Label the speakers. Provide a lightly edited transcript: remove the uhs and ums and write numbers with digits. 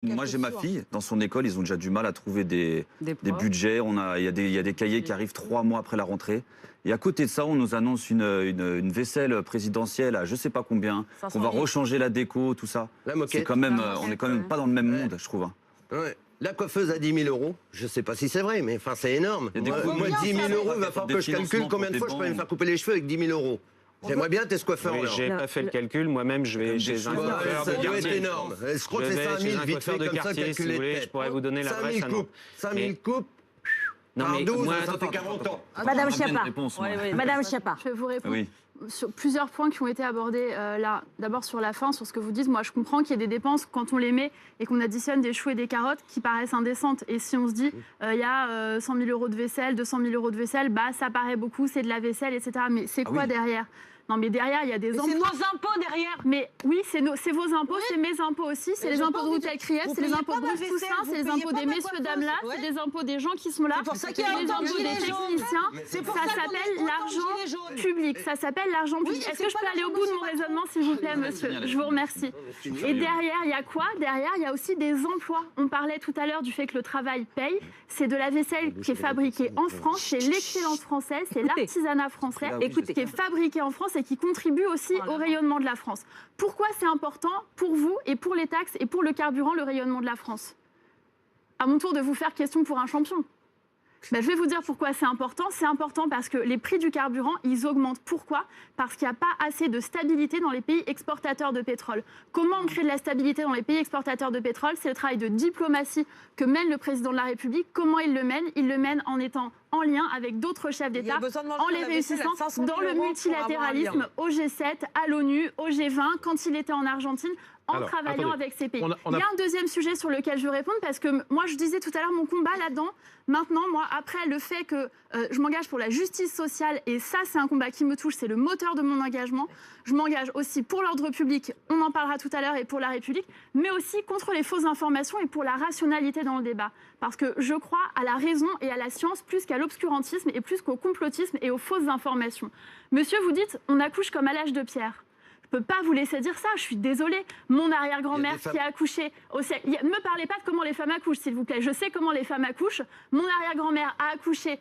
Speaker 1: Moi, j'ai ma fille, dans son école, ils ont déjà du mal à trouver des budgets. Il y a des cahiers qui arrivent 3 mois après la rentrée. Et à côté de ça, on nous annonce une vaisselle présidentielle à je sais pas combien, qu'on va rechanger la déco, tout ça. C'est quand même, on n'est quand même pas dans le même monde, je trouve.
Speaker 2: Ouais. La coiffeuse à 10 000 €, je sais pas si c'est vrai, mais enfin c'est énorme. Moi 10 000 €, il va falloir que je calcule combien de fois je peux me faire couper les cheveux avec 10 000 €. J'aimerais bien être ce coiffeur.
Speaker 3: J'ai pas fait le calcul, moi-même je vais chez un coiffeur de quartier.
Speaker 2: C'est énorme. Je crois que c'est 5 000 vite fait comme ça, calculé.
Speaker 3: Si vous voulez, je pourrais vous donner l'adresse.
Speaker 2: 5 000 coupes.
Speaker 3: Non,
Speaker 2: par
Speaker 3: mais
Speaker 2: 12,
Speaker 3: moi,
Speaker 2: ça fait 40 ans.
Speaker 4: Madame Schiappa. Madame Schiappa.
Speaker 5: Je vais vous répondre sur plusieurs points qui ont été abordés là. D'abord sur la fin, sur ce que vous dites. Moi, je comprends qu'il y ait des dépenses quand on les met et qu'on additionne des choux et des carottes qui paraissent indécentes. Et si on se dit, il y a 100 000 € de vaisselle, 200 000 € de vaisselle, bah ça paraît beaucoup, c'est de la vaisselle, etc. Mais c'est quoi derrière ? Non, mais derrière, il y a des emplois.
Speaker 4: C'est nos impôts derrière.
Speaker 5: Mais oui, c'est vos impôts, c'est mes impôts aussi. C'est les impôts de Routel Krief, c'est les impôts de Bruce Toussaint, c'est les impôts des messieurs, dames là, c'est les impôts des gens qui sont là.
Speaker 4: C'est pour ça qu'il y a
Speaker 5: les
Speaker 4: autant de
Speaker 5: impôts des
Speaker 4: gilets jaunes.
Speaker 5: techniciens. Ça s'appelle l'argent public. Ça s'appelle l'argent public. Est-ce que je peux aller au bout de mon raisonnement, s'il vous plaît, monsieur ? Je vous remercie. Et derrière, il y a quoi ? Derrière, il y a aussi des emplois. On parlait tout à l'heure du fait que le travail paye. C'est de la vaisselle qui est fabriquée en France, c'est l'excellence française, c'est l'artisanat français qui est fabriqué en France et qui contribue aussi au rayonnement de la France. Pourquoi c'est important pour vous et pour les taxes et pour le carburant, le rayonnement de la France ? À mon tour de vous faire question pour un champion. Ben, je vais vous dire pourquoi c'est important. C'est important parce que les prix du carburant, ils augmentent. Pourquoi ? Parce qu'il n'y a pas assez de stabilité dans les pays exportateurs de pétrole. Comment on crée de la stabilité dans les pays exportateurs de pétrole ? C'est le travail de diplomatie que mène le président de la République. Comment il le mène ? Il le mène en étant en lien avec d'autres chefs d'État, en les réussissant dans le multilatéralisme, au G7, à l'ONU, au G20, quand il était en Argentine, en travaillant avec ces pays. Il y a un deuxième sujet sur lequel je veux répondre, parce que moi, je disais tout à l'heure, mon combat là-dedans, maintenant, moi, après le fait que je m'engage pour la justice sociale, et ça, c'est un combat qui me touche, c'est le moteur de mon engagement, je m'engage aussi pour l'ordre public, on en parlera tout à l'heure, et pour la République, mais aussi contre les fausses informations et pour la rationalité dans le débat. Parce que je crois à la raison et à la science plus qu'à l'obscurantisme et plus qu'au complotisme et aux fausses informations. Monsieur, vous dites, on accouche comme à l'âge de pierre. Je ne peux pas vous laisser dire ça, je suis désolée. Mon arrière-grand-mère qui a accouché au siècle... Ne me parlez pas de comment les femmes accouchent, s'il vous plaît. Je sais comment les femmes accouchent. Mon arrière-grand-mère a accouché